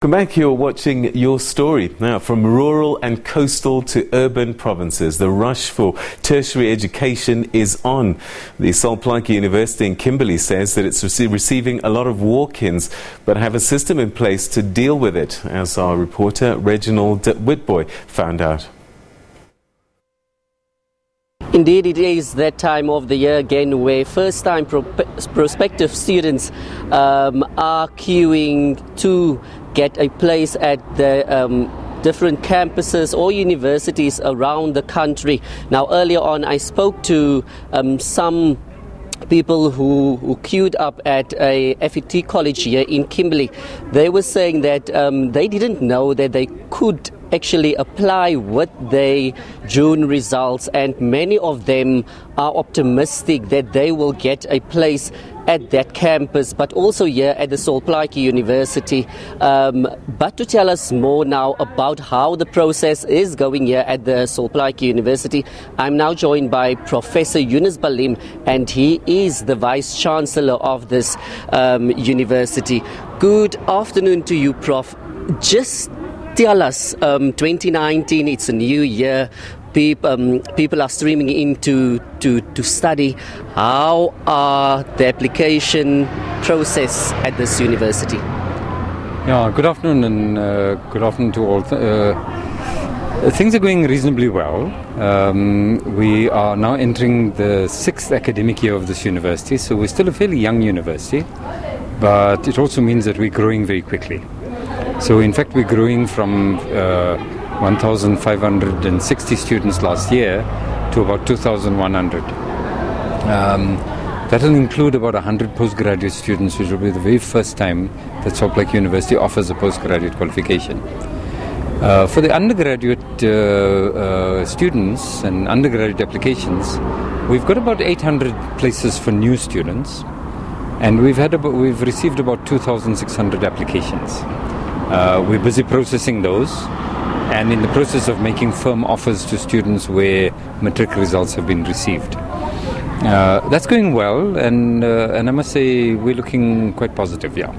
Welcome back. You're watching Your Story. Now, from rural and coastal to urban provinces, the rush for tertiary education is on. The Sol Plaatje University in Kimberley says that it's receiving a lot of walk-ins, but have a system in place to deal with it, as our reporter Reginald Witbooi found out. Indeed, it is that time of the year again where first-time prospective students are queuing to get a place at the different campuses or universities around the country. Now, earlier on, I spoke to some people who queued up at a FET college here in Kimberley. They were saying that they didn't know that they could actually apply with their June results, and many of them are optimistic that they will get a place at that campus, but also here at the Sol Plaatje University. But to tell us more now about how the process is going here at the Sol Plaatje University, I'm now joined by Professor Yunus Balim, and he is the Vice Chancellor of this university. Good afternoon to you, Prof. Just tell us, 2019, it's a new year. People are streaming in to study. How are the application process at this university? Yeah, good afternoon, and good afternoon to all. Things are going reasonably well. We are now entering the 6th academic year of this university, so we're still a fairly young university, but it also means that we're growing very quickly. So in fact, we're growing from 1,560 students last year to about 2,100. That will include about 100 postgraduate students, which will be the very first time that Sol Plaatje University offers a postgraduate qualification. For the undergraduate students and undergraduate applications, we've got about 800 places for new students, and we've received about 2,600 applications. We're busy processing those, and in the process of making firm offers to students where matric results have been received. That's going well, and I must say we're looking quite positive. Yeah,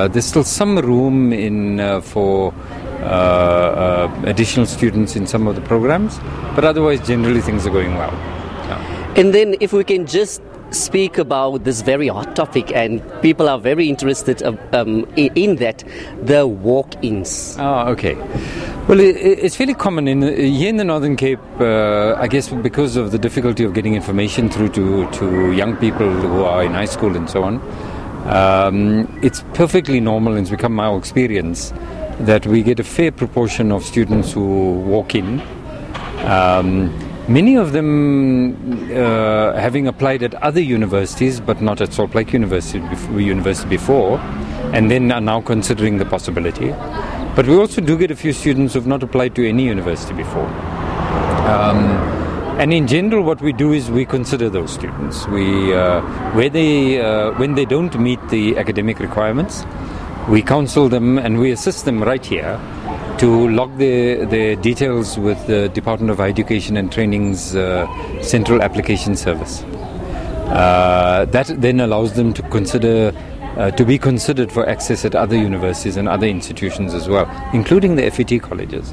there's still some room for additional students in some of the programs, but otherwise generally things are going well. Yeah. And then if we can just speak about this very hot topic, and people are very interested in that, the walk-ins. Oh, okay. Well, it's fairly common here in the Northern Cape, I guess because of the difficulty of getting information through to young people who are in high school and so on. It's perfectly normal, and it's become our experience that we get a fair proportion of students who walk in. Many of them having applied at other universities, but not at Sol Plaatje University before, and then are now considering the possibility. But we also do get a few students who have not applied to any university before. And in general, what we do is we consider those students. When they don't meet the academic requirements, we counsel them and we assist them right here to log their details with the Department of Education and Training's Central Application Service. That then allows them to be considered for access at other universities and other institutions as well, including the FET colleges.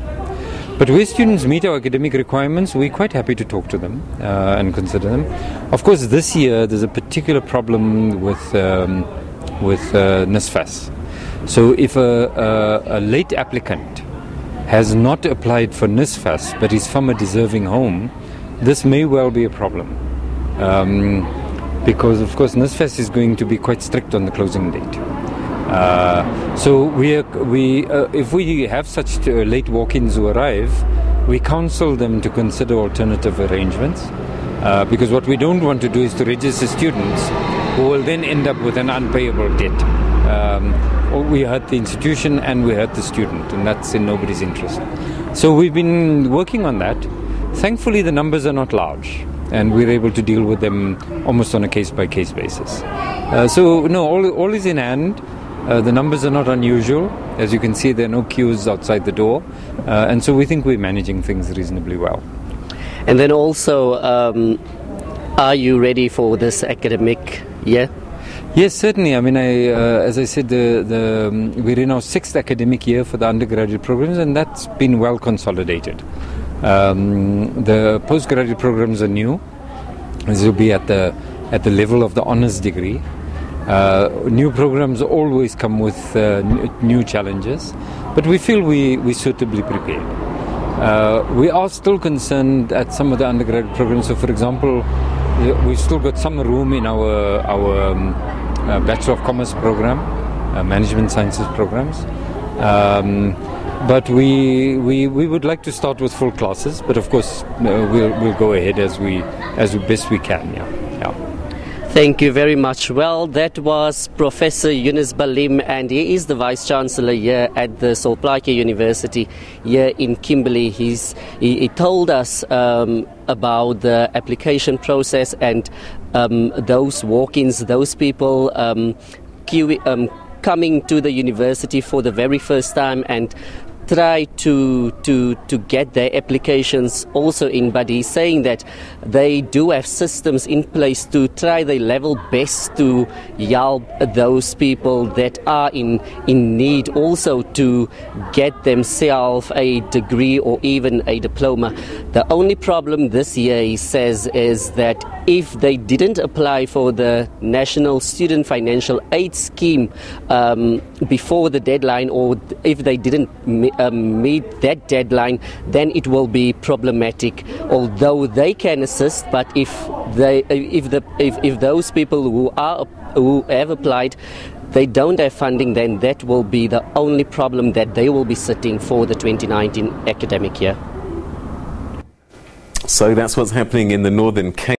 But where students meet our academic requirements, we're quite happy to talk to them and consider them. Of course, this year there's a particular problem with NSFAS. So if a late applicant has not applied for NSFAS but is from a deserving home, this may well be a problem. Because of course NSFAS is going to be quite strict on the closing date. So if we have such late walk-ins who arrive, we counsel them to consider alternative arrangements, because what we don't want to do is to register students who will then end up with an unpayable debt. We hurt the institution and we hurt the student, and that's in nobody's interest. So we've been working on that. Thankfully the numbers are not large, and we're able to deal with them almost on a case-by-case basis. So no, all is in hand. The numbers are not unusual. As you can see, there are no queues outside the door, and so we think we're managing things reasonably well. And then also, are you ready for this academic year? Yes, certainly. I mean, as I said, we're in our 6th academic year for the undergraduate programs, and that's been well consolidated. The postgraduate programs are new. This will be at the level of the honours degree. New programs always come with new challenges, but we feel we're suitably prepared. We are still concerned at some of the undergraduate programs. So, for example, we've still got some room in our Bachelor of Commerce program, Management Sciences programs. But we would like to start with full classes. But of course, we'll go ahead as best we can. Yeah. Thank you very much. Well, that was Professor Yunus Balim, and he is the Vice Chancellor here at the Sol Plaatje University here in Kimberley. He told us about the application process and those walk-ins, those people coming to the university for the very first time and try to get their applications also in, but he's saying that they do have systems in place to try their level best to help those people that are in need also to get themselves a degree or even a diploma. The only problem this year, he says, is that if they didn't apply for the National Student Financial Aid Scheme before the deadline, or if they didn't meet that deadline, then it will be problematic. Although they can assist, but if those people who have applied, they don't have funding, then that will be the only problem that they will be sitting for the 2019 academic year. So that's what's happening in the Northern Cape.